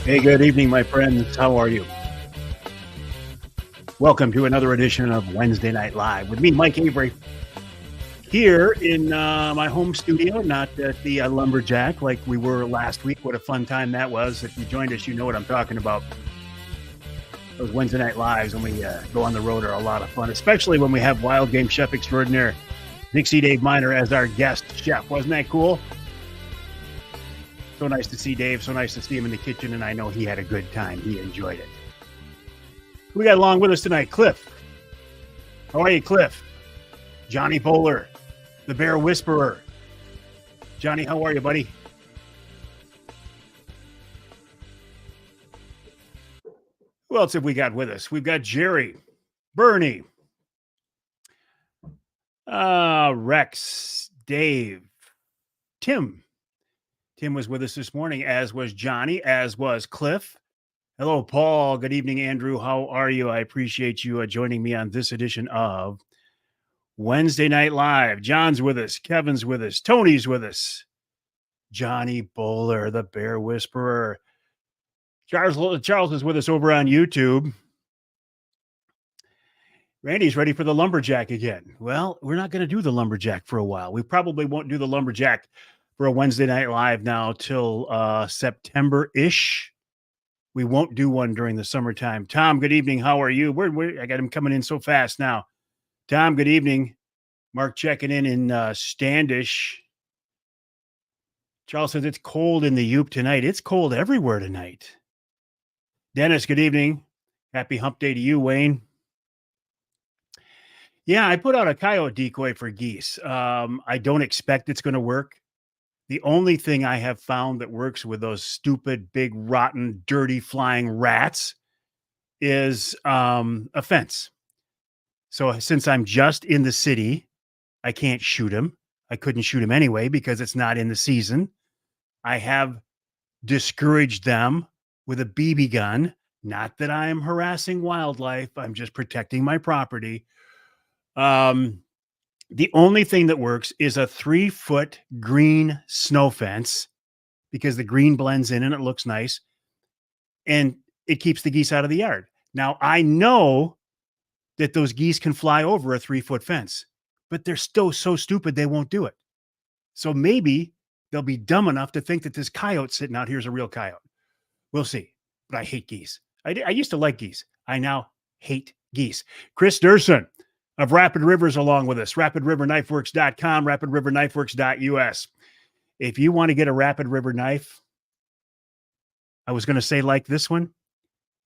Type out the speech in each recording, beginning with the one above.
Hey, good evening, my friends. How are you? Welcome to another edition of Wednesday Night Live with me, Mike Avery, here in my home studio, not at the Lumberjack like we were last week. What a fun time that was. If you joined us, you know what I'm talking about. Those Wednesday Night Lives when we go on the road are a lot of fun, especially when we have Wild Game Chef Extraordinaire Dixie Dave Miner as our guest chef. Wasn't that cool? So nice to see Dave. So nice to see him in the kitchen, and I know he had a good time. He enjoyed it. We got along with us tonight, Cliff. How are you, Cliff? Johnny Bowler, the Bear Whisperer. Johnny, how are you, buddy? Who else have we got with us? We've got Jerry, Bernie, Rex, Dave, Tim. Tim was with us this morning, as was Johnny, as was Cliff. Hello, Paul. Good evening, Andrew. How are you? I appreciate you joining me on this edition of Wednesday Night Live. John's with us. Kevin's with us. Tony's with us. Johnny Bowler, the Bear Whisperer. Charles is with us over on YouTube. Randy's ready for the Lumberjack again. Well, we're not going to do the Lumberjack for a while. We probably won't do the Lumberjack for a Wednesday Night Live now till September-ish. We won't do one during the summertime. Tom, good evening. How are you? I got him coming in so fast now. Tom, good evening. Mark checking in Standish. Charles says it's cold in the Yoop tonight. It's cold everywhere tonight. Dennis, good evening. Happy hump day to you, Wayne. Yeah, I put out a coyote decoy for geese. I don't expect it's going to work. The only thing I have found that works with those stupid, big, rotten, dirty, flying rats is a fence. So since I'm just in the city, I can't shoot him. I couldn't shoot him anyway because it's not in the season. I have discouraged them with a BB gun. Not that I'm harassing wildlife. I'm just protecting my property. The only thing that works is a 3-foot green snow fence because the green blends in and it looks nice. And it keeps the geese out of the yard. Now, I know that those geese can fly over a 3-foot fence, but they're still so stupid they won't do it. So maybe they'll be dumb enough to think that this coyote sitting out here is a real coyote. We'll see. But I hate geese. I used to like geese. I now hate geese. Chris Durson of Rapid Rivers along with us. RapidRiverKnifeWorks.com, RapidRiverKnifeWorks.us. If you want to get a Rapid River knife, I was going to say like this one,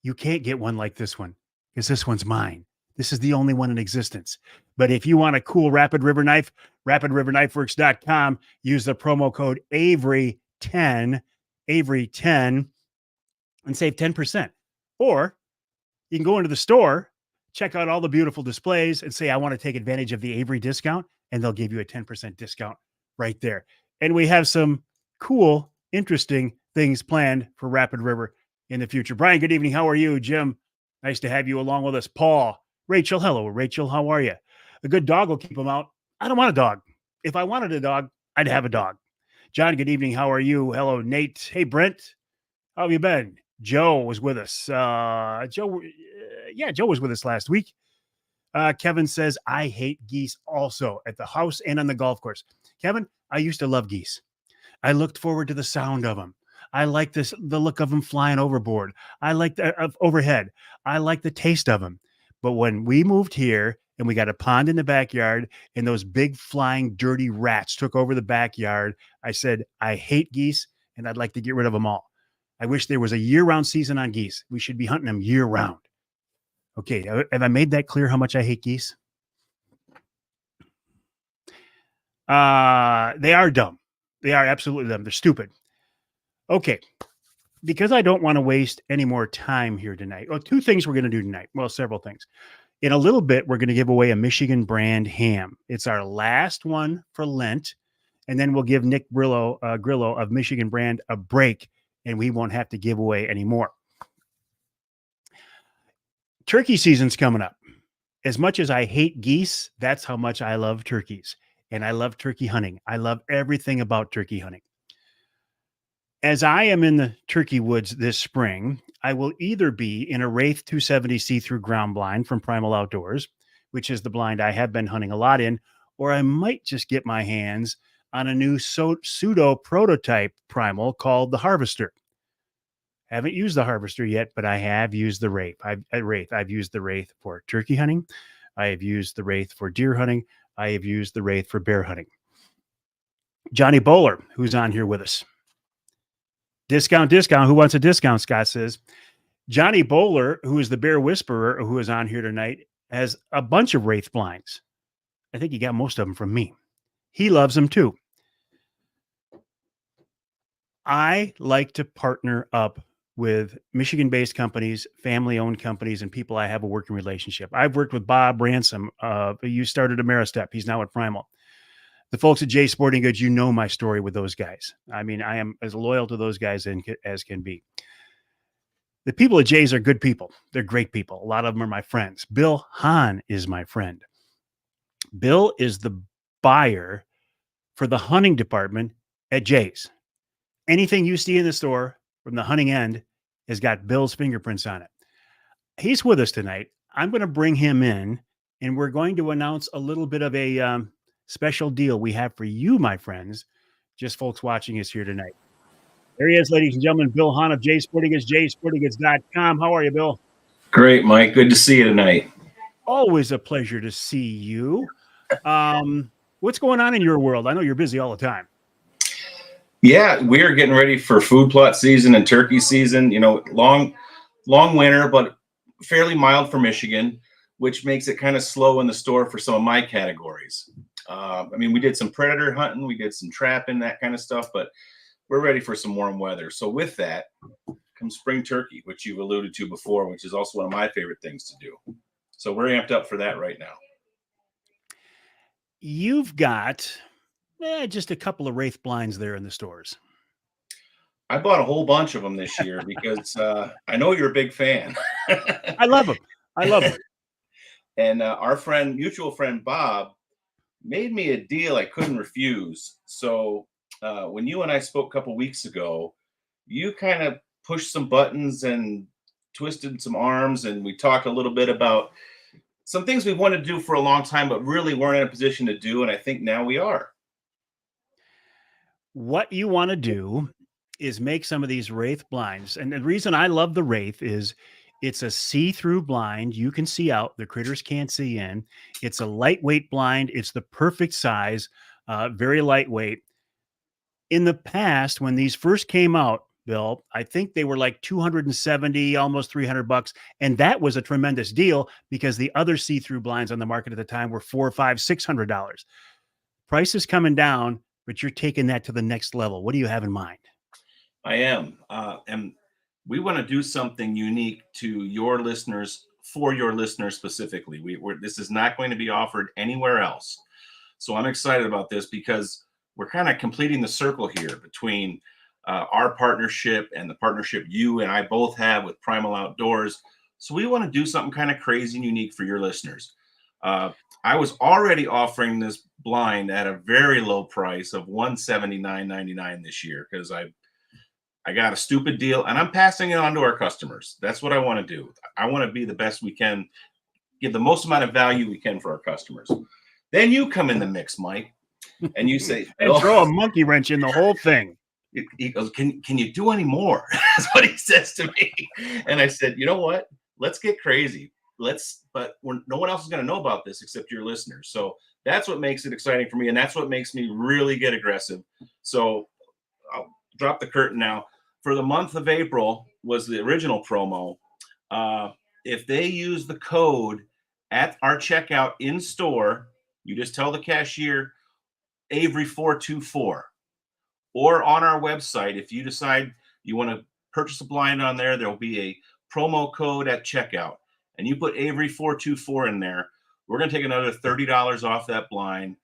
you can't get one like this one because this one's mine. This is the only one in existence. But if you want a cool Rapid River knife, RapidRiverKnifeWorks.com, use the promo code Avery10, Avery10, and save 10%. Or you can go into the store, check out all the beautiful displays and say, I want to take advantage of the Avery discount, and they'll give you a 10% discount right there. And we have some cool, interesting things planned for Rapid River in the future. Brian, good evening. How are you? Jim, nice to have you along with us. Paul, Rachel, hello. Rachel, how are you? A good dog will keep them out. I don't want a dog. If I wanted a dog, I'd have a dog. John, good evening. How are you? Hello, Nate. Hey, Brent. How have you been? Joe was with us. Joe was with us last week. Kevin says, I hate geese also at the house and on the golf course. Kevin, I used to love geese. I looked forward to the sound of them. I like the look of them flying overboard. I like the overhead. I like the taste of them. But when we moved here and we got a pond in the backyard and those big flying dirty rats took over the backyard, I said, I hate geese and I'd like to get rid of them all. I wish there was a year-round season on geese. We should be hunting them year-round. Okay, have I made that clear how much I hate geese? They are dumb. They are absolutely dumb. They're stupid. Okay, because I don't want to waste any more time here tonight. Well, two things we're going to do tonight. Well, several things. In a little bit, we're going to give away a Michigan brand ham. It's our last one for Lent, and then we'll give Nick Grillo of Michigan brand a break, and we won't have to give away anymore. Turkey season's coming up. As much as I hate geese, that's how much I love turkeys. And I love turkey hunting. I love everything about turkey hunting. As I am in the turkey woods this spring, I will either be in a Wraith 270 see-through ground blind from Primal Outdoors, which is the blind I have been hunting a lot in, or I might just get my hands on a new pseudo prototype primal called the Harvester. Haven't used the Harvester yet, but I have used the Wraith. I've used the Wraith for turkey hunting. I have used the Wraith for deer hunting. I have used the Wraith for bear hunting. Johnny Bowler, who's on here with us. Discount. Who wants a discount? Scott says. Johnny Bowler, who is the Bear Whisperer, who is on here tonight, has a bunch of Wraith blinds. I think he got most of them from me. He loves them too. I like to partner up with Michigan-based companies, family-owned companies, and people I have a working relationship. I've worked with Bob Ransom. You started Ameristep. He's now at Primal. The folks at Jay Sporting Goods, you know my story with those guys. I mean, I am as loyal to those guys as can be. The people at Jay's are good people. They're great people. A lot of them are my friends. Bill Hahn is my friend. Bill is the buyer for the hunting department at Jay's. Anything you see in the store from the hunting end has got Bill's fingerprints on it. He's with us tonight. I'm going to bring him in, and we're going to announce a little bit of a special deal we have for you, my friends, just folks watching us here tonight. There he is, ladies and gentlemen, Bill Hahn of Jay Sporting Goods, jsportinggoods.com. How are you, Bill? Great, Mike. Good to see you tonight. Always a pleasure to see you. What's going on in your world? I know you're busy all the time. Yeah, we are getting ready for food plot season and turkey season. You know, long winter, but fairly mild for Michigan, which makes it kind of slow in the store for some of my categories. I mean, we did some predator hunting, we did some trapping, that kind of stuff, but we're ready for some warm weather. So with that comes spring turkey, which you've alluded to before, which is also one of my favorite things to do. So we're amped up for that right now. You've got just a couple of Wraith blinds there in the stores. I bought a whole bunch of them this year because I know you're a big fan. I love them. And our mutual friend Bob, made me a deal I couldn't refuse. So when you and I spoke a couple weeks ago, you kind of pushed some buttons and twisted some arms, and we talked a little bit about some things we wanted to do for a long time, but really weren't in a position to do. And I think now we are. What you want to do is make some of these Wraith blinds. And the reason I love the Wraith is it's a see-through blind. You can see out. The critters can't see in. It's a lightweight blind. It's the perfect size, very lightweight. In the past, when these first came out, Bill, I think they were like $270, almost $300. And that was a tremendous deal because the other see-through blinds on the market at the time were $400, $500, $600. Price is coming down, but you're taking that to the next level. What do you have in mind? I am. And we want to do something unique to your listeners, for your listeners specifically. This is not going to be offered anywhere else. So I'm excited about this because we're kind of completing the circle here between our partnership and the partnership you and I both have with Primal Outdoors. So we want to do something kind of crazy and unique for your listeners. I was already offering this blind at a very low price of $179.99 this year because I got a stupid deal, and I'm passing it on to our customers. That's what I want to do. I want to be the best we can, give the most amount of value we can for our customers. Then you come in the mix, Mike, and you say, and throw a monkey wrench in the whole thing. He goes, can you do any more? That's what he says to me. And I said, you know what? Let's get crazy. But no one else is going to know about this except your listeners. So that's what makes it exciting for me. And that's what makes me really get aggressive. So I'll drop the curtain now. For the month of April was the original promo. If they use the code at our checkout in store, you just tell the cashier Avery 424, or on our website, if you decide you want to purchase a blind on there, there'll be a promo code at checkout, and you put Avery 424 in there. We're going to take another $30 off that blind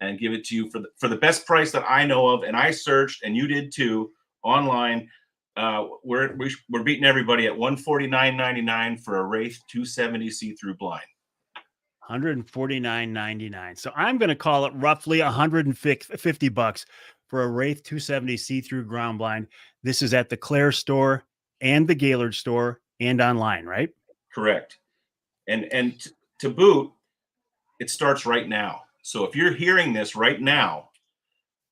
and give it to you for the best price that I know of. And I searched, and you did too, online. We're beating everybody at $149.99 for a Wraith 270 see-through blind. $149.99. So I'm going to call it roughly $150 for a Wraith 270 see-through ground blind. This is at the Claire store and the Gaylord store and online, right? Correct. And to boot, it starts right now. So if you're hearing this right now,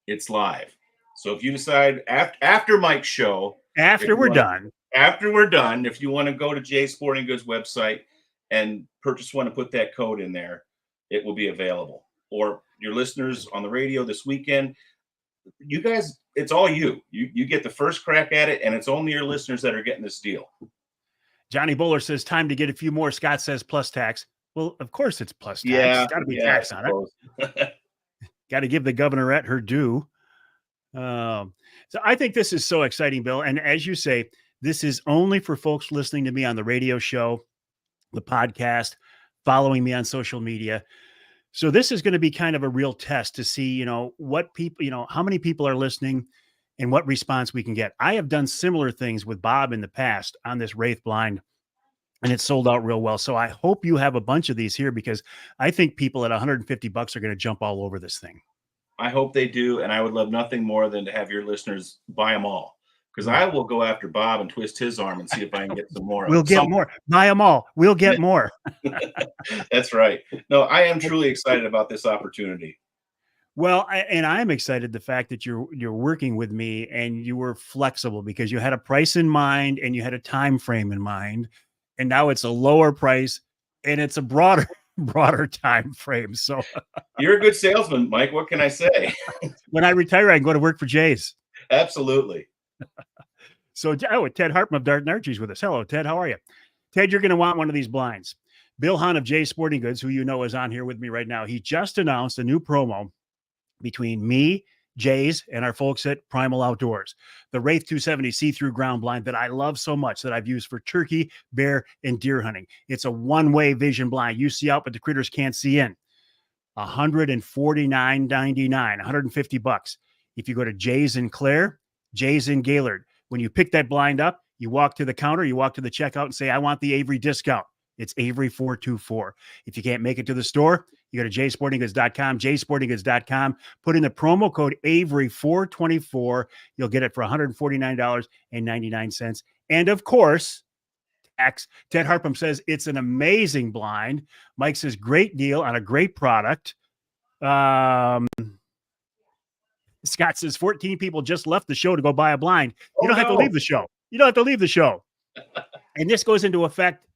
it's live. So if you decide after Mike's show, After we're done, if you want to go to Jay's Sporting Goods website and purchase one and put that code in there, it will be available. Or your listeners on the radio this weekend, you guys, it's all you. You get the first crack at it, and it's only your listeners that are getting this deal. Johnny Bowler says, time to get a few more. Scott says plus tax. Well, of course it's plus tax. Yeah, It's got to be tax on it. Got to give the governorette her due. So I think this is so exciting, Bill. And as you say, this is only for folks listening to me on the radio show, the podcast, following me on social media. So this is going to be kind of a real test to see, what people, how many people are listening and what response we can get. I have done similar things with Bob in the past on this Wraith blind, and it sold out real well. So I hope you have a bunch of these here, because I think people at $150 are going to jump all over this thing. I hope they do. And I would love nothing more than to have your listeners buy them all, because I will go after Bob and twist his arm and see if I can get some more. We'll get more. Buy them all. We'll get more. That's right. No, I am truly excited about this opportunity. Well, I'm excited the fact that you're working with me and you were flexible, because you had a price in mind and you had a time frame in mind, and now it's a lower price and it's a broader time frame. So you're a good salesman, Mike. What can I say? When I retire, I can go to work for Jay's. Absolutely. So, Ted Hartman of Dart and Archie's with us. Hello, Ted. How are you? Ted, you're going to want one of these blinds. Bill Hahn of Jay's Sporting Goods, who you know is on here with me right now, he just announced a new promo between me, Jay's, and our folks at Primal Outdoors. The Wraith 270 see-through ground blind that I love so much, that I've used for turkey, bear, and deer hunting. It's a one-way vision blind. You see out, but the critters can't see in. $149.99, $150. If you go to Jay's in Claire, Jay's in Gaylord, when you pick that blind up, you walk to the counter, you walk to the checkout and say, I want the Avery discount. It's Avery 424. If you can't make it to the store, you go to jsportinggoods.com, jsportinggoods.com, put in the promo code Avery 424. You'll get it for $149.99. And of course, tax. Ted Harpum says it's an amazing blind. Mike says great deal on a great product. Scott says 14 people just left the show to go buy a blind. You don't have to leave the show. You don't have to leave the show. And this goes into effect.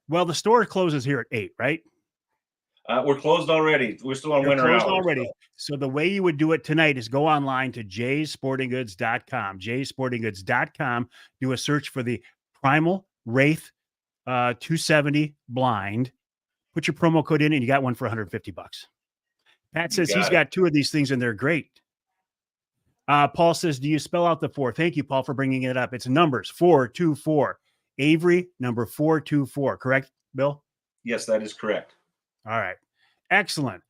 Well, the store closes here at 8, right? We're closed already. We're still on winter hours. Already. So the way you would do it tonight is go online to jsportinggoods.com, jsportinggoods.com, do a search for the Primal Wraith 270 blind, put your promo code in, and you got one for $150. Pat says he's got two of these things and they're great. Paul says, do you spell out the 4? Thank you, Paul, for bringing it up. It's numbers 424. Avery, number 424. Correct, Bill? Yes, that is correct. All right. Excellent.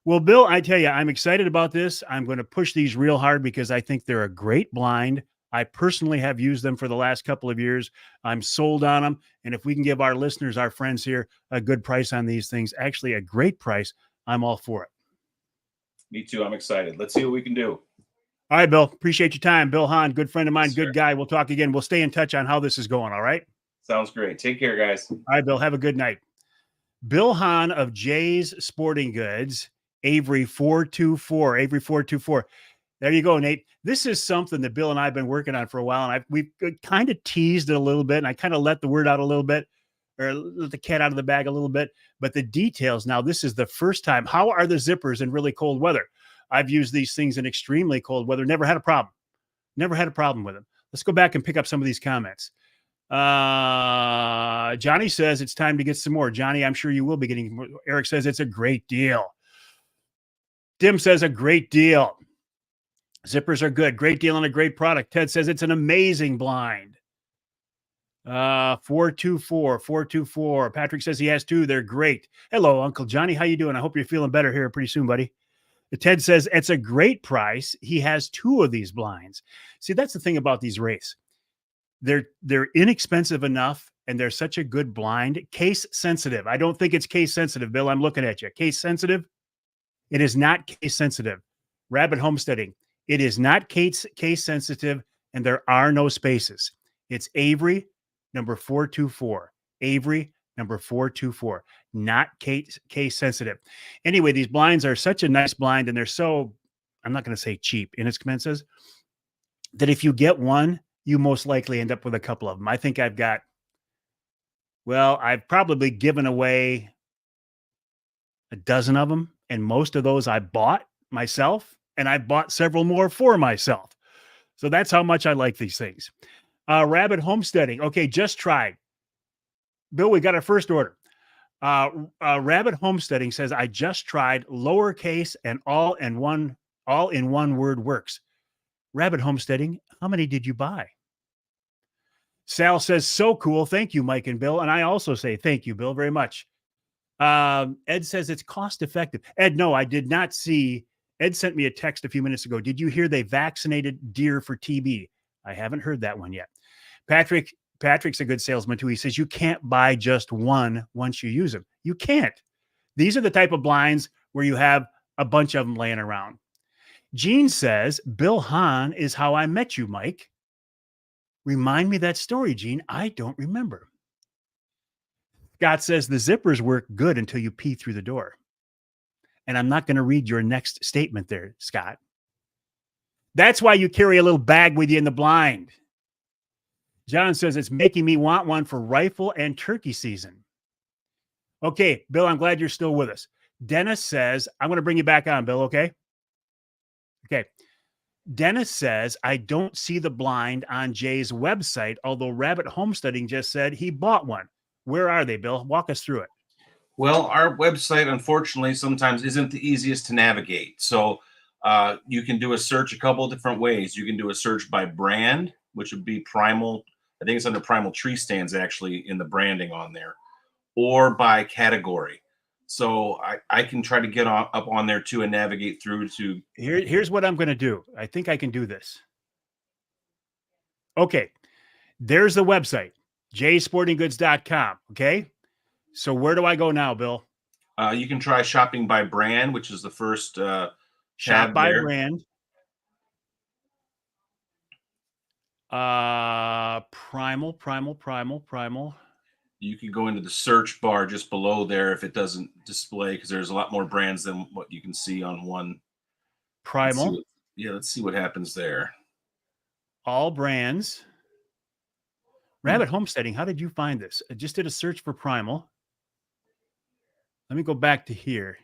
Well, Bill, I tell you, I'm excited about this. I'm going to push these real hard because I think they're a great blind. I personally have used them for the last couple of years. I'm sold on them. And if we can give our listeners, our friends here, a good price on these things, actually a great price, I'm all for it. Me too. I'm excited. Let's see what we can do. All right, Bill. Appreciate your time. Bill Hahn, good friend of mine, Yes, good guy. We'll talk again. We'll stay in touch on how this is going. All right. Sounds great. Take care, guys. All right, Bill. Have a good night. Bill Hahn of Jay's Sporting Goods, Avery 424. Avery 424. There you go, Nate. This is something that Bill and I have been working on for a while, and we've kind of teased it a little bit, and I kind of let the word out a little bit, or let the cat out of the bag a little bit. But the details now, this is the first time. How are the zippers in really cold weather? I've used these things in extremely cold weather. Never had a problem. Never had a problem with them. Let's go back and pick up some of these comments. Johnny says it's time to get some more. Johnny, I'm sure you will be getting more. Eric says it's a great deal. Tim says a great deal. Zippers are good. Great deal on a great product. Ted says it's an amazing blind. 424. Patrick says he has two. They're great. Hello, Uncle Johnny. How you doing? I hope you're feeling better here pretty soon, buddy. Ted says it's a great price. He has two of these blinds. See, that's the thing about these Wraiths. They're inexpensive enough, and they're such a good blind. Case sensitive. I don't think it's case sensitive, Bill. I'm looking at you. Case sensitive. It is not case sensitive. Rabbit homesteading. It is not case sensitive, and there are no spaces. It's Avery, number 424. Avery, number 424. Not case sensitive. Anyway, these blinds are such a nice blind, and they're so, I'm not going to say cheap, inexpensive, that if you get one, you most likely end up with a couple of them. I think I've probably given away a dozen of them, and most of those I bought myself, and I bought several more for myself. So that's how much I like these things. Rabbit homesteading. Okay, just tried. Bill, we got our first order. Rabbit homesteading says, I just tried lowercase and all in one word works. Rabbit homesteading, how many did you buy? Sal says, so cool. Thank you, Mike and Bill. And I also say thank you, Bill, very much. Ed says it's cost effective. Ed, no, I did not see. Ed sent me a text a few minutes ago. Did you hear they vaccinated deer for TB? I haven't heard that one yet. Patrick's a good salesman too. He says you can't buy just one once you use them. You can't. These are the type of blinds where you have a bunch of them laying around. Gene says, Bill Hahn is how I met you, Mike. Remind me that story, Gene. I don't remember. Scott says the zippers work good until you pee through the door. And I'm not going to read your next statement there, Scott. That's why you carry a little bag with you in the blind. John says it's making me want one for rifle and turkey season. Okay, Bill, I'm glad you're still with us. Dennis says, I'm going to bring you back on, Bill, okay? Okay. Dennis says, I don't see the blind on Jay's website, although Rabbit Homesteading just said he bought one. Where are they, Bill? Walk us through it. Well, our website, unfortunately, sometimes isn't the easiest to navigate. So you can do a search a couple of different ways. You can do a search by brand, which would be Primal. I think it's under Primal Tree Stands, actually, in the branding on there, or by category. So I can try to get up on there too and navigate through to. Here's what I'm going to do. I think I can do this. Okay. There's the website, jsportinggoods.com. Okay. So where do I go now, Bill? You can try shopping by brand, which is the first shop by there. brand. Primal. You can go into the search bar just below there if it doesn't display, because there's a lot more brands than what you can see on one. Primal. Let's see what happens there. All brands. Rabbit Homesteading. How did you find this? I just did a search for Primal. Let me go back to here.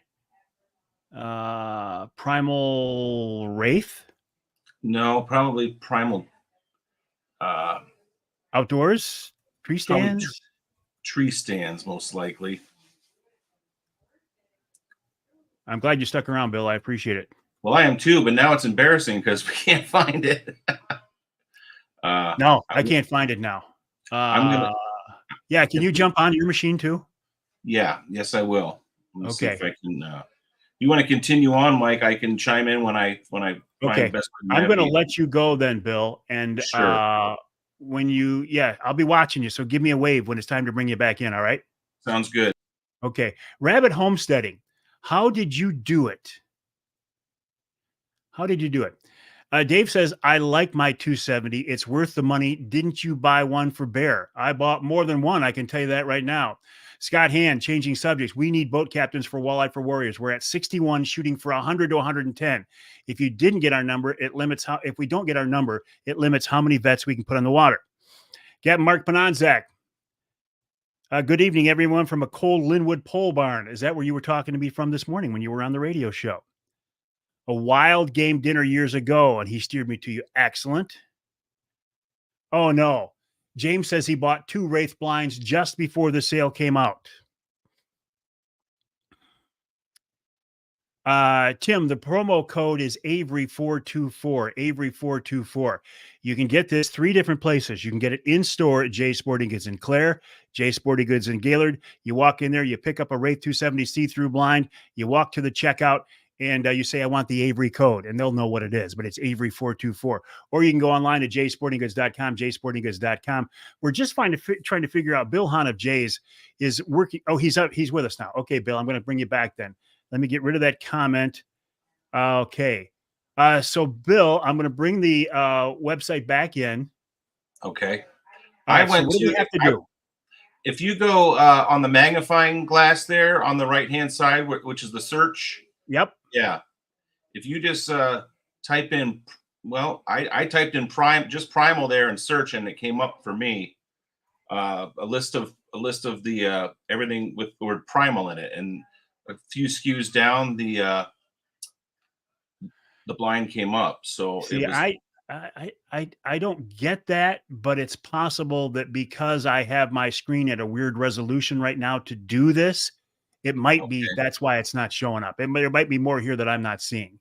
Primal Wraith? No, probably Primal Outdoors? Tree stands? Tree stands, most likely. I'm glad you stuck around, Bill. I appreciate it. Well, I am too, but now it's embarrassing because we can't find it. No, I can't find it now. Yeah, can you jump onto your machine too? Yeah, yes, I will. Okay. See if I can. You want to continue on, Mike? I can chime in when I find the best. I'm going to let you go then, Bill. And sure. I'll be watching you. So give me a wave when it's time to bring you back in. All right. Sounds good. Okay. Rabbit homesteading. How did you do it? Dave says, I like my 270. It's worth the money. Didn't you buy one for bear? I bought more than one. I can tell you that right now. Scott Hand, changing subjects. We need boat captains for Walleye for Warriors. We're at 61, shooting for 100 to 110. If you didn't get our number, if we don't get our number, it limits how many vets we can put on the water. Captain Mark Pananzak. Good evening, everyone, from a cold Linwood pole barn. Is that where you were talking to me from this morning when you were on the radio show? A wild game dinner years ago, and he steered me to you. Excellent. Oh, no. James says he bought 2 Wraith blinds just before the sale came out. Tim, the promo code is Avery424. Avery424. You can get this 3 different places. You can get it in store at J Sporting Goods in Clare, J Sporting Goods in Gaylord. You walk in there, you pick up a Wraith 270 see-through blind, you walk to the checkout, and you say, I want the Avery code, and they'll know what it is, but it's Avery424. Or you can go online at jsportinggoods.com, jsportinggoods.com. We're just trying to figure out, Bill Hahn of Jay's is working. Oh, he's with us now. Okay, Bill, I'm going to bring you back then. Let me get rid of that comment. Okay. So Bill, I'm going to bring the website back in. Okay. All I right. So went what do to we have to do? if you go on the magnifying glass there on the right hand side, which is the search. Yep. Yeah. If you just type in, well, I typed in primal there and search, and it came up for me a list of the everything with the word primal in it, and a few SKUs down the blind came up. So it See, was I don't get that, but it's possible that because I have my screen at a weird resolution right now to do this, it might be okay. that's why it's not showing up. There might be more here that I'm not seeing.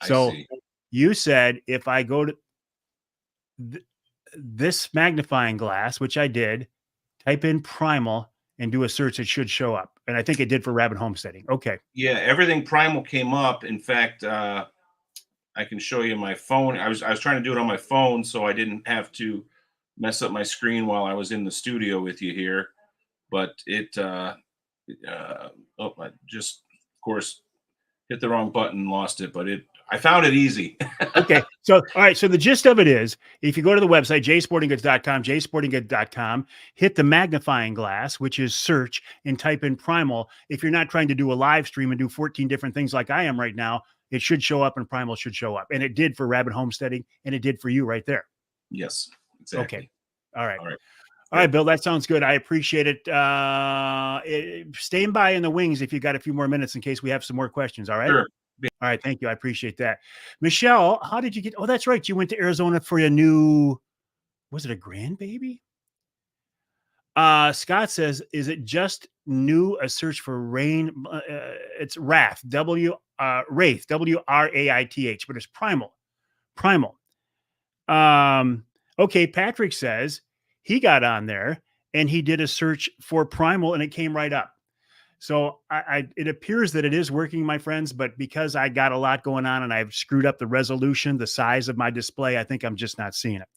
I So see. you said if I go to this magnifying glass, which I did, type in primal and do a search, it should show up. And I think it did for rabbit homesteading. Okay. Yeah, everything primal came up. In fact, I can show you my phone. I was trying to do it on my phone so I didn't have to mess up my screen while I was in the studio with you here. But I just of course hit the wrong button, lost it. But I found it easy. Okay. So, all right. So the gist of it is if you go to the website, jsportinggoods.com, jsportinggoods.com, hit the magnifying glass, which is search, and type in primal. If you're not trying to do a live stream and do 14 different things like I am right now, it should show up and primal should show up. And it did for rabbit homesteading and it did for you right there. Yes, Okay. exactly. All right. All right. All right, Good. Bill, that sounds good. I appreciate it. Stand by in the wings if you got a few more minutes in case we have some more questions. All right. Sure. All right. Thank you. I appreciate that. Michelle, how did you get? Oh, that's right. You went to Arizona for a new, was it a grandbaby? Scott says, is it just new? A search for rain. It's Wraith, Wraith, Wraith, but it's primal. Primal. Okay. Patrick says he got on there and he did a search for primal and it came right up. So it appears that it is working, my friends, but because I got a lot going on and I've screwed up the resolution, the size of my display, I think I'm just not seeing it.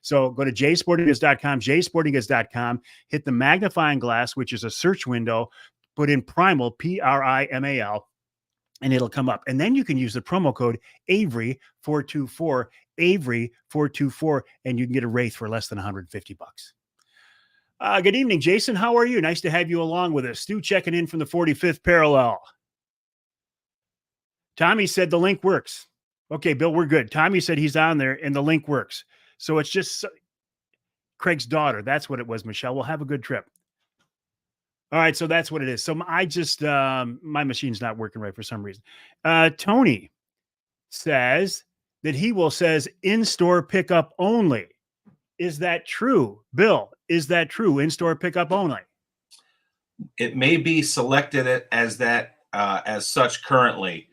So go to jsportinggoods.com, jsportinggoods.com, hit the magnifying glass, which is a search window, put in primal, Primal, and it'll come up. And then you can use the promo code Avery424, Avery424, and you can get a Wraith for less than 150 bucks. Good evening, Jason. How are you? Nice to have you along with us. Stu checking in from the 45th parallel. Tommy said the link works. Okay, Bill, we're good. Tommy said he's on there and the link works. So it's just Craig's daughter. That's what it was, Michelle. We'll have a good trip. All right, so that's what it is. So I just, my machine's not working right for some reason. Tony says that says in-store pickup only. Is that true? Bill, is that true? In-store pickup only? It may be selected as that as such currently.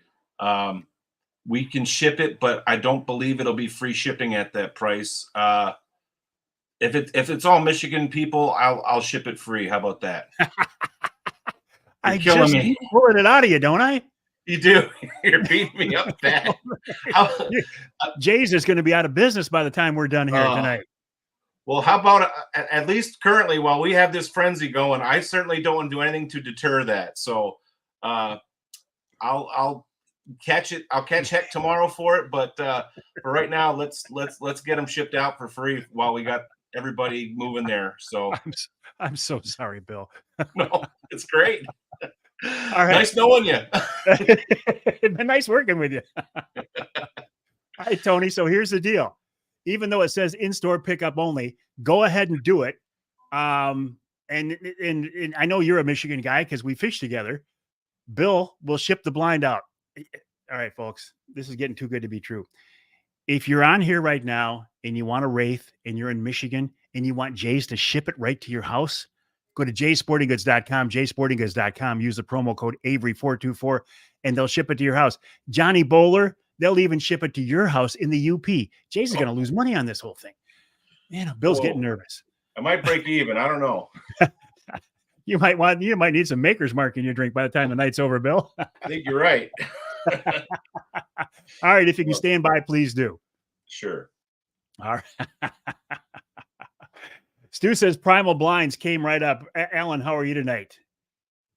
We can ship it, but I don't believe it'll be free shipping at that price. If it's all Michigan people, I'll ship it free. How about that? You're I killing just me. keep pulling it out of you, don't I? You do. You're beating me up bad. How, Jay's is going to be out of business by the time we're done here tonight. Well, how about at least currently, while we have this frenzy going, I certainly don't want to do anything to deter that. So I'll catch it. I'll catch heck tomorrow for it. But for right now, let's get them shipped out for free while we got everybody moving there. So I'm so sorry, Bill. No, it's great. All right. Nice knowing you. It's been nice working with you. All right, Tony. So here's the deal. Even though it says in-store pickup only, go ahead and do it. And I know you're a Michigan guy because we fish together. Bill will ship the blind out. All right, folks, this is getting too good to be true. If you're on here right now and you want a Wraith and you're in Michigan and you want Jay's to ship it right to your house, go to jsportinggoods.com, jsportinggoods.com, use the promo code Avery424, and they'll ship it to your house. Johnny Bowler, they'll even ship it to your house in the UP. Jay's is going to lose money on this whole thing. Man, Bill's getting nervous. I might break even. I don't know. You might need some Maker's Mark in your drink by the time the night's over, Bill. I think you're right. All right. If you can stand by, please do. Sure. All right. Stu says primal blinds came right up. Alan, how are you tonight?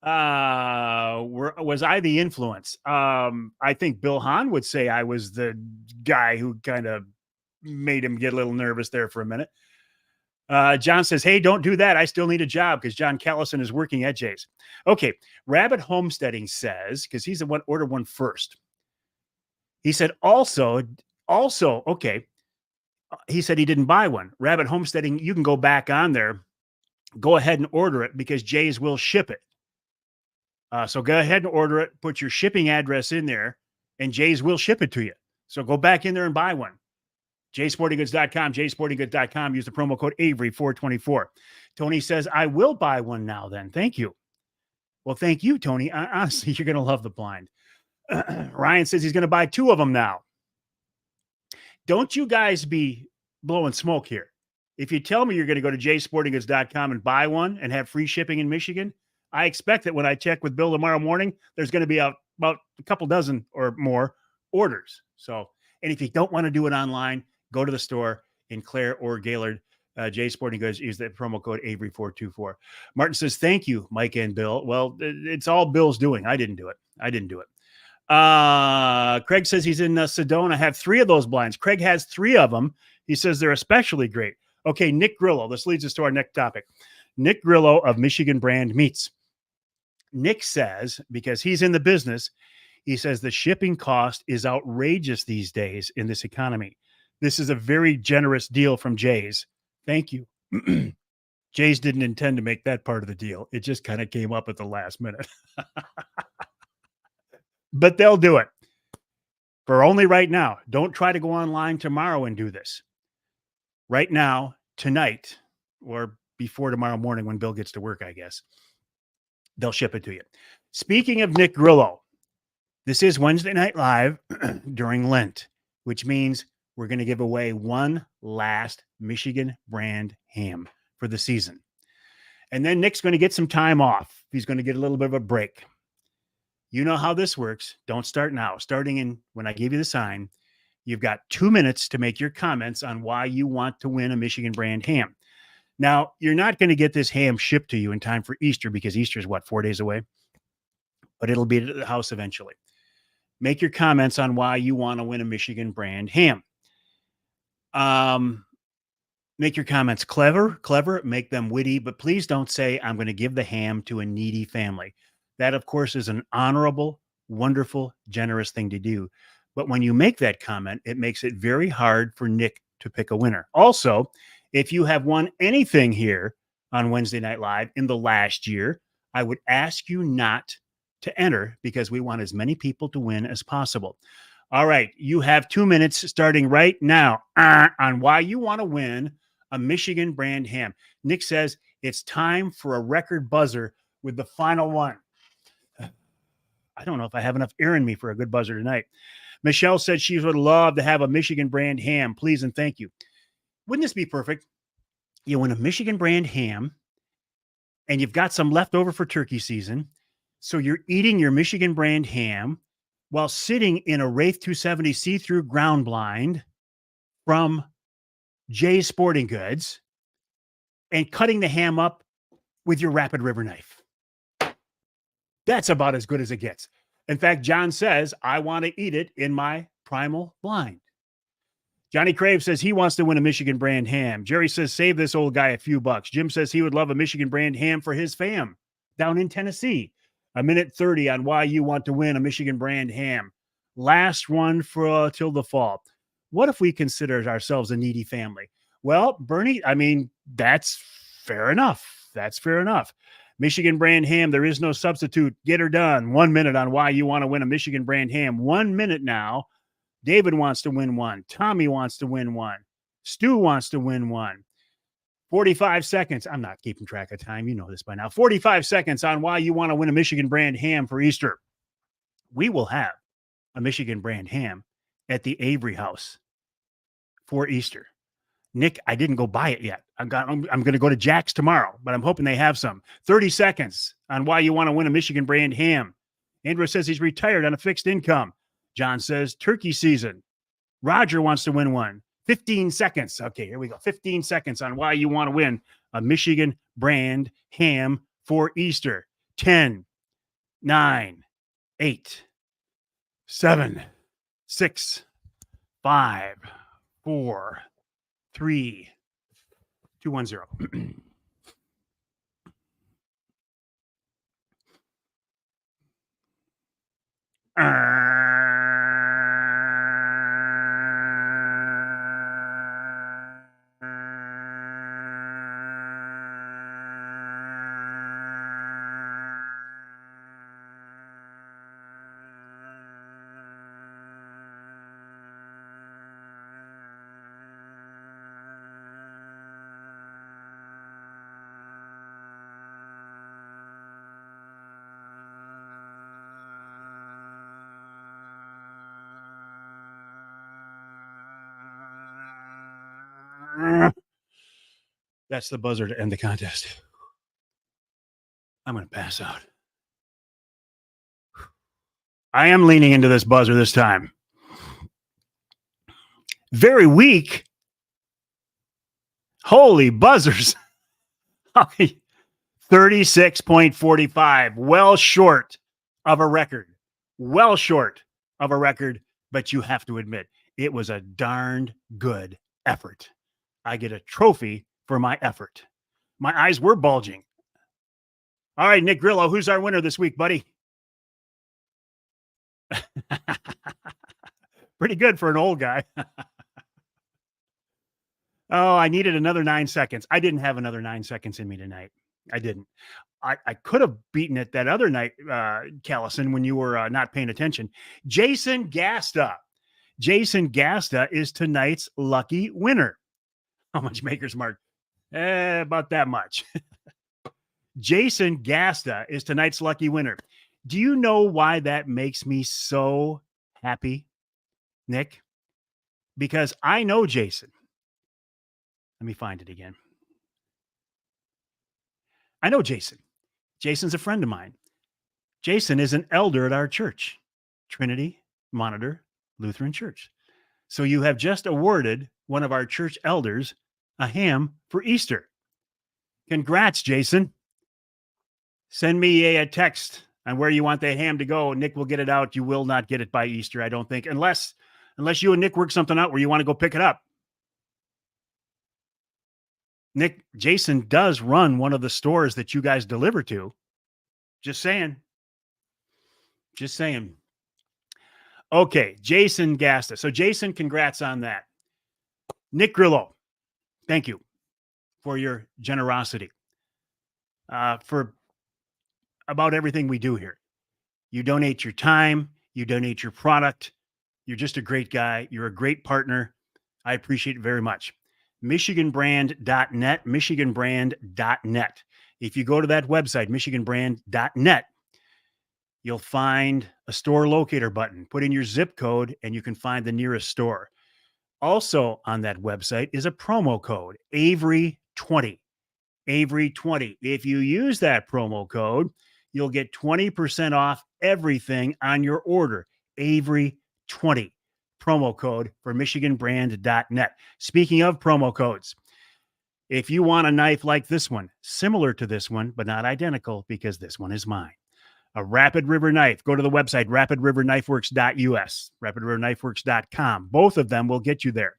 Was I the influence? I think Bill Hahn would say I was the guy who kind of made him get a little nervous there for a minute. John says, "Hey, don't do that. I still need a job because John Callison is working at Jay's." Okay, Rabbit Homesteading says, because he's the one ordered one first. He said also, okay. He said he didn't buy one. Rabbit Homesteading, you can go back on there, go ahead and order it because Jay's will ship it. So go ahead and order it. Put your shipping address in there, and Jay's will ship it to you. So go back in there and buy one. jsportinggoods.com, jsportinggoods.com. Use the promo code Avery424. Tony says, I will buy one now then. Thank you. Well, thank you, Tony. Honestly, you're going to love the blind. Ryan says he's going to buy 2 of them now. Don't you guys be blowing smoke here. If you tell me you're going to go to jsportinggoods.com and buy one and have free shipping in Michigan, I expect that when I check with Bill tomorrow morning, there's going to be about a couple dozen or more orders. So, and if you don't want to do it online, go to the store in Clare or Gaylord. J Sporting Goods, use the promo code Avery424. Martin says, thank you, Mike and Bill. Well, it's all Bill's doing. I didn't do it. Craig says he's in Sedona. I have 3 of those blinds. Craig has 3 of them. He says they're especially great. Okay, Nick Grillo. This leads us to our next topic. Nick Grillo of Michigan Brand Meats. Nick says, because he's in the business, he says the shipping cost is outrageous these days in this economy. This is a very generous deal from Jay's. Thank you. Jay's didn't intend to make that part of the deal. It just kind of came up at the last minute. But they'll do it for only right now. Don't try to go online tomorrow and do this. Right now, tonight, or before tomorrow morning when Bill gets to work, I guess, they'll ship it to you. Speaking of Nick Grillo, this is Wednesday Night Live during Lent, which means we're going to give away one last Michigan brand ham for the season. And then Nick's going to get some time off. He's going to get a little bit of a break. You know how this works. Don't start now. Starting in when I give you the sign, you've got 2 minutes to make your comments on why you want to win a Michigan brand ham. Now, you're not going to get this ham shipped to you in time for Easter because Easter is 4 days away? But it'll be at the house eventually. Make your comments on why you want to win a Michigan brand ham. Make your comments clever, make them witty, but please don't say, I'm going to give the ham to a needy family. That, of course, is an honorable, wonderful, generous thing to do. But when you make that comment, it makes it very hard for Nick to pick a winner. Also, if you have won anything here on Wednesday Night Live in the last year, I would ask you not to enter because we want as many people to win as possible. All right, you have 2 minutes starting right now on why you want to win a Michigan brand ham. Nick says it's time for a record buzzer with the final one. I don't know if I have enough air in me for a good buzzer tonight. Michelle said she would love to have a Michigan brand ham. Please and thank you. Wouldn't this be perfect? You win a Michigan brand ham and you've got some left over for turkey season. So you're eating your Michigan brand ham while sitting in a Wraith 270 see-through ground blind from Jay's Sporting Goods and cutting the ham up with your Rapid River knife. That's about as good as it gets. In fact, John says, I want to eat it in my primal blind. Johnny Crave says he wants to win a Michigan brand ham. Jerry says, save this old guy a few bucks. Jim says he would love a Michigan brand ham for his fam down in Tennessee. A minute 30 on why you want to win a Michigan brand ham. Last one for till the fall. What if we consider ourselves a needy family? Well, Bernie, I mean, that's fair enough. Michigan brand ham, there is no substitute. Get her done. 1 minute on why you want to win a Michigan brand ham. 1 minute now. David wants to win one. Tommy wants to win one. Stu wants to win one. 45 seconds. I'm not keeping track of time. You know this by now. 45 seconds on why you want to win a Michigan brand ham for Easter. We will have a Michigan brand ham at the Avery house for Easter. Nick, I didn't go buy it yet. I'm going to go to Jack's tomorrow, but I'm hoping they have some. 30 seconds on why you want to win a Michigan brand ham. Andrew says he's retired on a fixed income. John says turkey season. Roger wants to win one. 15 seconds. Okay, here we go. 15 seconds on why you want to win a Michigan brand ham for Easter. 10, 9, 8, 7, 6, 5, 4, 3, 2, 1, 0. That's the buzzer to end the contest. I'm going to pass out. I am leaning into this buzzer this time. Very weak. Holy buzzers. 36.45. Well short of a record. Well short of a record, but you have to admit, it was a darned good effort. I get a trophy for my effort. My eyes were bulging. All right, Nick Grillo, who's our winner this week, buddy? Pretty good for an old guy. Oh, I needed another 9 seconds. I didn't have another 9 seconds in me tonight. I didn't. I could have beaten it that other night, Callison, when you were not paying attention. Jason Gasta. Jason Gasta is tonight's lucky winner. How much Maker's Mark? About that much. Jason Gasta is tonight's lucky winner. Do you know why that makes me so happy, Nick? Because I know Jason. Let me find it again. I know Jason. Jason's a friend of mine. Jason is an elder at our church, Trinity Monitor Lutheran Church. So you have just awarded one of our church elders a ham for Easter. Congrats, Jason. Send me a text on where you want that ham to go. Nick will get it out. You will not get it by Easter, I don't think, unless you and Nick work something out where you want to go pick it up. Nick, Jason does run one of the stores that you guys deliver to. Just saying. Just saying. Okay, Jason Gasta. So, Jason, congrats on that. Nick Grillo, thank you for your generosity, for about everything we do here. You donate your time. You donate your product. You're just a great guy. You're a great partner. I appreciate it very much. MichiganBrand.net, MichiganBrand.net. If you go to that website, MichiganBrand.net, you'll find a store locator button. Put in your zip code and you can find the nearest store. Also on that website is a promo code, Avery20. Avery20. If you use that promo code, you'll get 20% off everything on your order. Avery20. Promo code for MichiganBrand.net. Speaking of promo codes, if you want a knife like this one, similar to this one, but not identical because this one is mine, a Rapid River knife, go to the website, rapidriverknifeworks.us, rapidriverknifeworks.com. Both of them will get you there.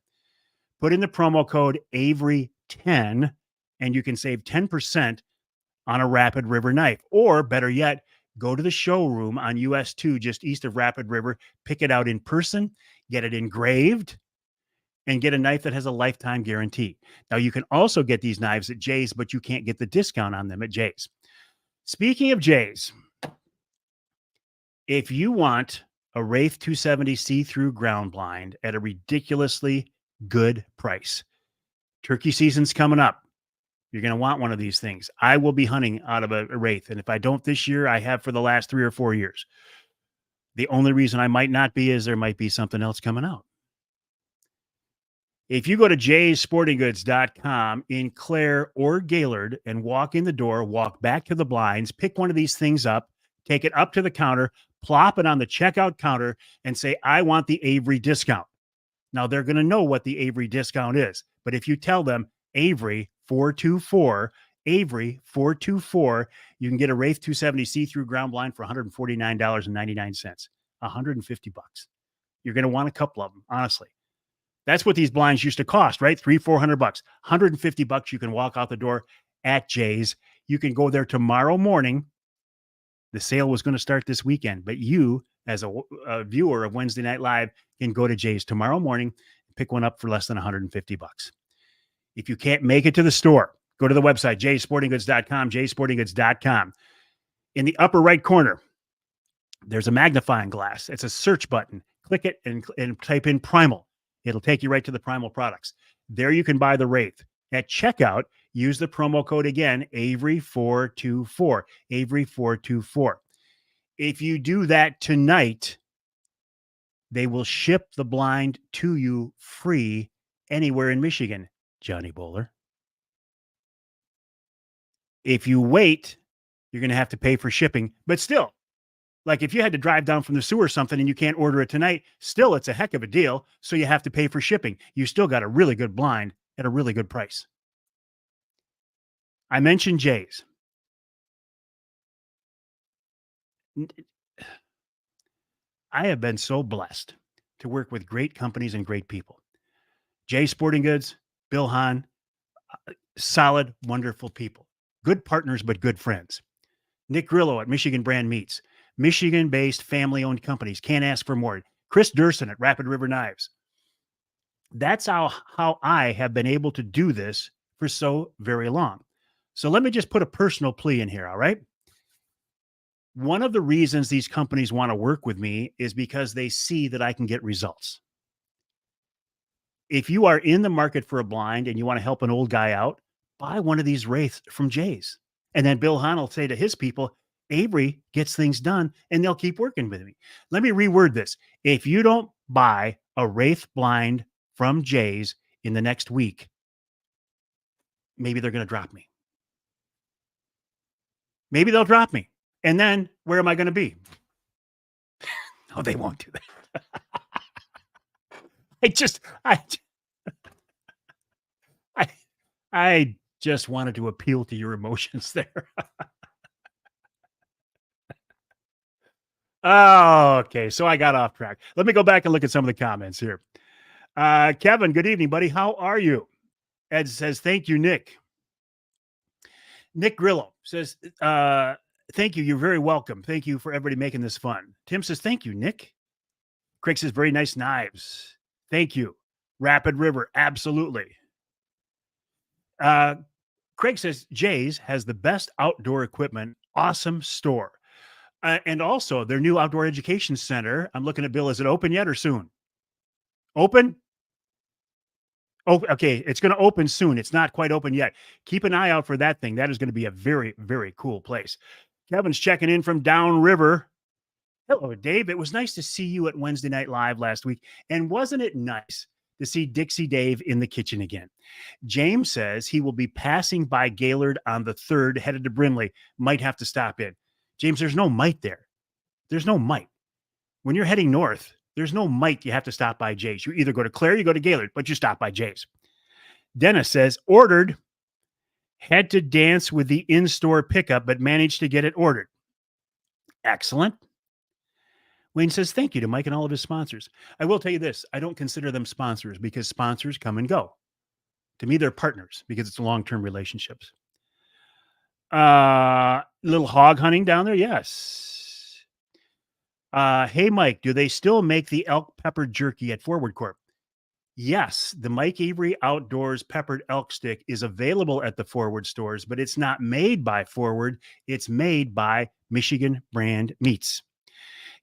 Put in the promo code Avery10 and you can save 10% on a Rapid River knife. Or better yet, go to the showroom on US 2 just east of Rapid River, pick it out in person, get it engraved, and get a knife that has a lifetime guarantee. Now, you can also get these knives at Jay's, but you can't get the discount on them at Jay's. Speaking of Jay's, if you want a Wraith 270 see-through ground blind at a ridiculously good price, turkey season's coming up. You're going to want one of these things. I will be hunting out of a Wraith, and if I don't this year, I have for the last 3 or 4 years. The only reason I might not be is there might be something else coming out. If you go to jaysportinggoods.com in Clare or Gaylord and walk in the door, walk back to the blinds, pick one of these things up, take it up to the counter, plop it on the checkout counter, and say, I want the Avery discount. Now, they're going to know what the Avery discount is. But if you tell them Avery 424, Avery 424. You can get a Wraith 270 see-through ground blind for $149.99. $150. You're going to want a couple of them, honestly. That's what these blinds used to cost, right? $300-400. $150. You can walk out the door at Jay's. You can go there tomorrow morning. The sale was going to start this weekend, but you, as a viewer of Wednesday Night Live, can go to Jay's tomorrow morning and pick one up for less than $150. If you can't make it to the store, go to the website, jaysportinggoods.com, jaysportinggoods.com. In the upper right corner, there's a magnifying glass. It's a search button. Click it and type in Primal. It'll take you right to the Primal products. There you can buy the Wraith. At checkout, use the promo code again, Avery424. Avery424. If you do that tonight, they will ship the blind to you free anywhere in Michigan, Johnny Bowler. If you wait, you're going to have to pay for shipping. But still, like if you had to drive down from the sewer or something and you can't order it tonight, still it's a heck of a deal. So you have to pay for shipping. You still got a really good blind at a really good price. I mentioned Jay's. I have been so blessed to work with great companies and great people. Jay Sporting Goods, Bill Hahn, solid, wonderful people. Good partners, but good friends. Nick Grillo at Michigan Brand Meats. Michigan-based family-owned companies. Can't ask for more. Chris Durson at Rapid River Knives. That's how I have been able to do this for so very long. So let me just put a personal plea in here, all right? One of the reasons these companies want to work with me is because they see that I can get results. If you are in the market for a blind and you want to help an old guy out, buy one of these Wraiths from Jay's. And then Bill Hahn will say to his people, Avery gets things done and they'll keep working with me. Let me reword this. If you don't buy a Wraith blind from Jay's in the next week, maybe they're going to drop me. Maybe they'll drop me. And then where am I going to be? No, they won't do that. I just wanted to appeal to your emotions there. Oh, okay. So I got off track. Let me go back and look at some of the comments here. Kevin, good evening, buddy. How are you? Ed says, thank you, Nick. Nick Grillo says, thank you. You're very welcome. Thank you for everybody making this fun. Tim says, thank you, Nick. Craig says, very nice knives. Thank you. Rapid River. Absolutely. Craig says, Jay's has the best outdoor equipment. Awesome store. And also their new outdoor education center. I'm looking at Bill. Is it open yet or soon? Open? Oh, okay. It's going to open soon. It's not quite open yet. Keep an eye out for that thing. That is going to be a very, very cool place. Kevin's checking in from downriver. Hello, Dave. It was nice to see you at Wednesday Night Live last week. And wasn't it nice to see Dixie Dave in the kitchen again? James says he will be passing by Gaylord on the 3rd, headed to Brinley. Might have to stop in. James, there's no might there. There's no might. When you're heading north, there's no might you have to stop by Jay's. You either go to Clare, you go to Gaylord, but you stop by Jay's. Dennis says, ordered, had to dance with the in-store pickup, but managed to get it ordered. Excellent. Wayne says, thank you to Mike and all of his sponsors. I will tell you this. I don't consider them sponsors because sponsors come and go. To me, they're partners because it's long-term relationships. Little hog hunting down there. Yes. Hey, Mike, do they still make the elk pepper jerky at Forward Corp? Yes. The Mike Avery Outdoors peppered elk stick is available at the Forward stores, but it's not made by Forward. It's made by Michigan Brand Meats.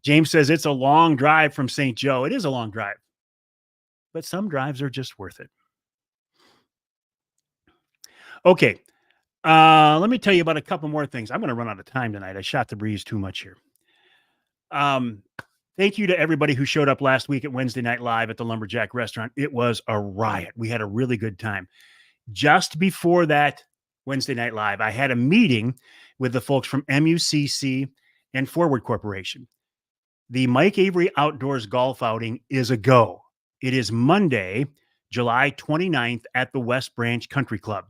James says it's a long drive from St. Joe. It is a long drive, but some drives are just worth it. Okay. Let me tell you about a couple more things. I'm going to run out of time tonight. I shot the breeze too much here. Thank you to everybody who showed up last week at Wednesday Night Live at the Lumberjack Restaurant. It was a riot. We had a really good time. Just before that Wednesday Night Live, I had a meeting with the folks from MUCC and Forward Corporation. The Mike Avery Outdoors Golf Outing is a go. It is Monday, July 29th at the West Branch Country Club.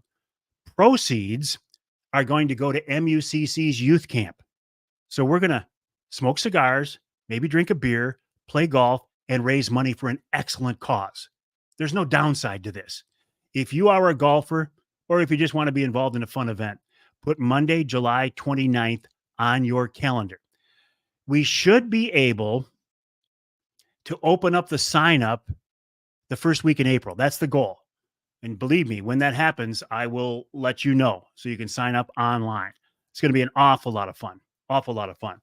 Proceeds are going to go to MUCC's youth camp. So we're going to smoke cigars, maybe drink a beer, play golf, and raise money for an excellent cause. There's no downside to this. If you are a golfer or if you just want to be involved in a fun event, put Monday, July 29th on your calendar. We should be able to open up the sign up the first week in April. That's the goal. And believe me, when that happens, I will let you know so you can sign up online. It's going to be an awful lot of fun. Awful lot of fun.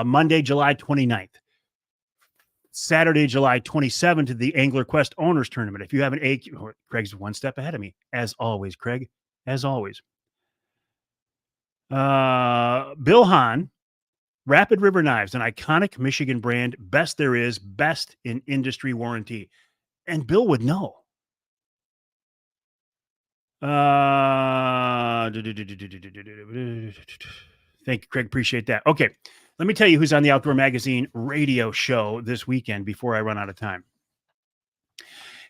Monday, July 29th. Saturday, July 27th to the Angler Quest Owners Tournament. If you have an AQ, Craig's one step ahead of me, as always, Craig, as always. Bill Hahn, Rapid River Knives, an iconic Michigan brand, best there is, best in industry warranty. And Bill would know. Thank you, Craig. Appreciate that. Okay. Let me tell you who's on the Outdoor Magazine radio show this weekend before I run out of time.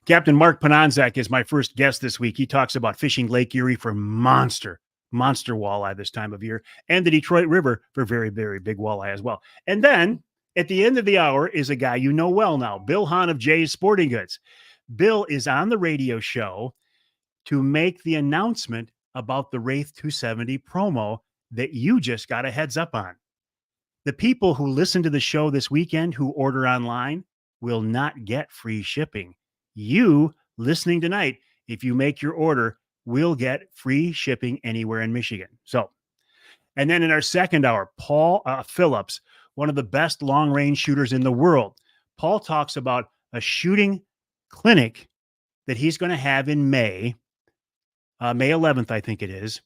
Captain Mark Pananzak is my first guest this week. He talks about fishing Lake Erie for monster walleye this time of year, and the Detroit River for very, very big walleye as well. And then at the end of the hour is a guy you know well now, Bill Hahn of Jay's Sporting Goods. Bill is on the radio show to make the announcement about the Wraith 270 promo that you just got a heads up on. The people who listen to the show this weekend who order online will not get free shipping. You listening tonight, if you make your order, will get free shipping anywhere in Michigan. So, and then in our second hour, Paul Phillips, one of the best long-range shooters in the world. Paul talks about a shooting clinic that he's going to have in May 11th, I think it is.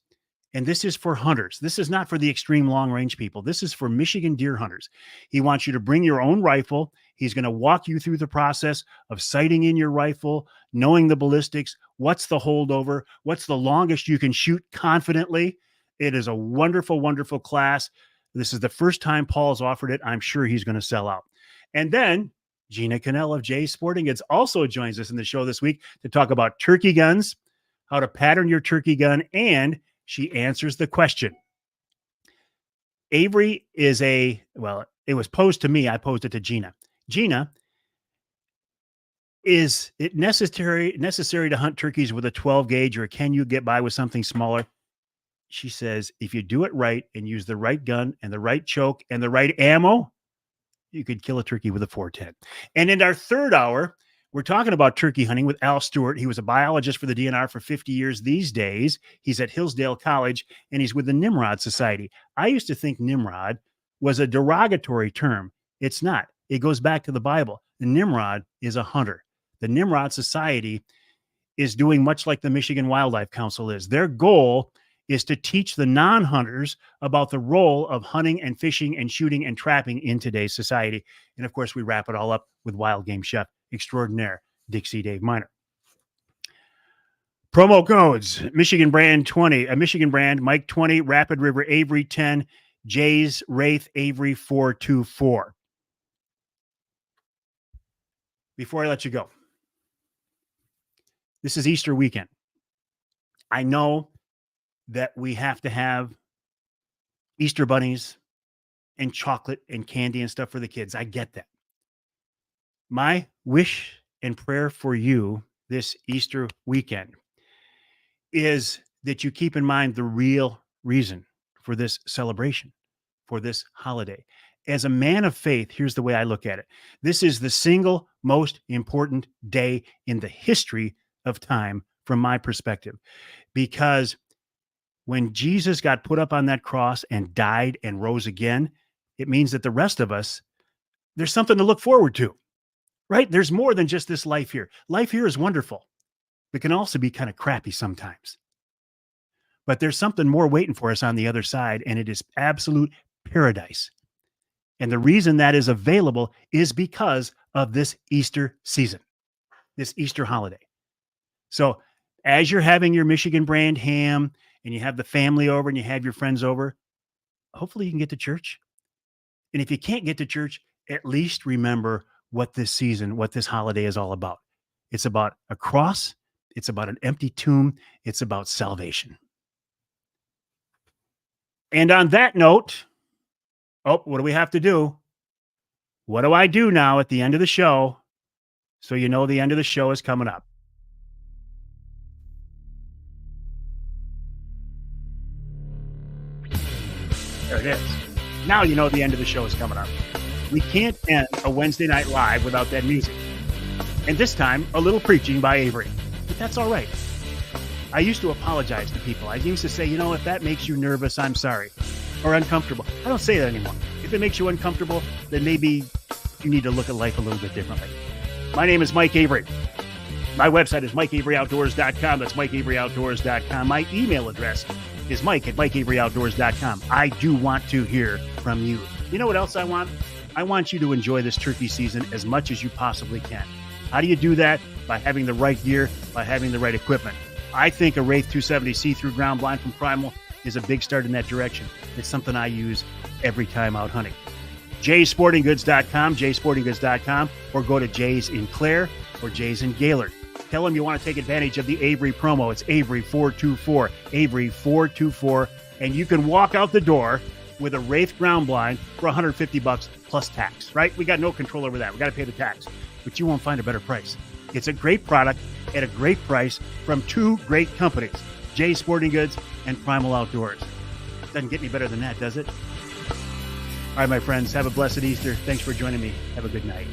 And this is for hunters. This is not for the extreme long range people. This is for Michigan deer hunters. He wants you to bring your own rifle. He's going to walk you through the process of sighting in your rifle, knowing the ballistics, what's the holdover, what's the longest you can shoot confidently. It is a wonderful, wonderful class. This is the first time Paul's offered it. I'm sure he's going to sell out. And then Gina Cannell of Jay's Sporting Goods also joins us in the show this week to talk about turkey guns, how to pattern your turkey gun, and she answers the question. Avery is it was posed to me. I posed it to Gina. Gina, is it necessary to hunt turkeys with a 12 gauge, or can you get by with something smaller? She says, if you do it right and use the right gun and the right choke and the right ammo, you could kill a turkey with a 410. And in our third hour, we're talking about turkey hunting with Al Stewart. He was a biologist for the DNR for 50 years. These days, he's at Hillsdale College, and he's with the Nimrod Society. I used to think Nimrod was a derogatory term. It's not. It goes back to the Bible. The Nimrod is a hunter. The Nimrod Society is doing much like the Michigan Wildlife Council is. Their goal is to teach the non-hunters about the role of hunting and fishing and shooting and trapping in today's society. And of course, we wrap it all up with wild game chef extraordinaire Dixie Dave Miner. Promo codes: Michigan brand 20, Michigan brand Mike 20, Rapid River Avery 10, Jay's Wraith Avery 424. Before I let you go, this is Easter weekend. I know that we have to have Easter bunnies and chocolate and candy and stuff for the kids. I get that. My wish and prayer for you this Easter weekend is that you keep in mind the real reason for this celebration, for this holiday. As a man of faith, here's the way I look at it. This is the single most important day in the history of time from my perspective, because when Jesus got put up on that cross and died and rose again, it means that the rest of us, there's something to look forward to. Right? There's more than just this life here. Life here is wonderful. It can also be kind of crappy sometimes. But there's something more waiting for us on the other side, and it is absolute paradise. And the reason that is available is because of this Easter season, this Easter holiday. So as you're having your Michigan brand ham and you have the family over and you have your friends over, hopefully you can get to church. And if you can't get to church, at least remember what this season, what this holiday is all about. It's about a cross. It's about an empty tomb. It's about salvation. And on that note, oh, what do we have to do? What do I do now at the end of the show so you know the end of the show is coming up? There it is. Now you know the end of the show is coming up. We can't end a Wednesday night live without that music. And this time, a little preaching by Avery. But that's all right. I used to apologize to people. I used to say, if that makes you nervous, I'm sorry. Or uncomfortable. I don't say that anymore. If it makes you uncomfortable, then maybe you need to look at life a little bit differently. My name is Mike Avery. My website is MikeAveryOutdoors.com. That's MikeAveryOutdoors.com. My email address is Mike@MikeAveryOutdoors.com. I do want to hear from you. You know what else I want? I want you to enjoy this turkey season as much as you possibly can. How do you do that? By having the right gear, by having the right equipment. I think a Wraith 270 see-through ground blind from Primal is a big start in that direction. It's something I use every time out hunting. jsportinggoods.com, or go to Jay's in Clare or Jay's in Gaylord. Tell them you want to take advantage of the Avery promo. It's Avery424, Avery424, and you can walk out the door with a Wraith ground blind for $150 plus tax, right? We got no control over that. We got to pay the tax, but you won't find a better price. It's a great product at a great price from two great companies, Jay's Sporting Goods and Primal Outdoors. Doesn't get any better than that, does it? All right, my friends, have a blessed Easter. Thanks for joining me. Have a good night.